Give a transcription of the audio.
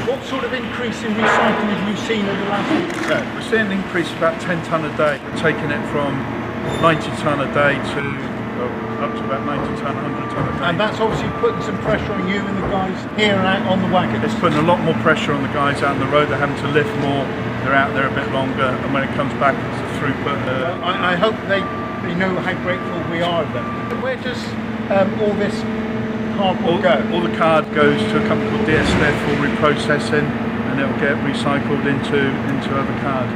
What sort of increase in recycling have you seen in the last week or so? We're seeing an increase of about 10 tonne a day. We're taking it from 90 tonne a day to up to about 90 tonne, 100 tonne a day. And that's obviously putting some pressure on you and the guys here and out on the wagon. It's putting a lot more pressure on the guys out on the road. They're having to lift more, they're out there a bit longer, and when it comes back it's a throughput. I hope they know how grateful we are of them. Where does all this cardboard go? All the card goes to a company called B&NES for reprocessing, and it'll get recycled into other card.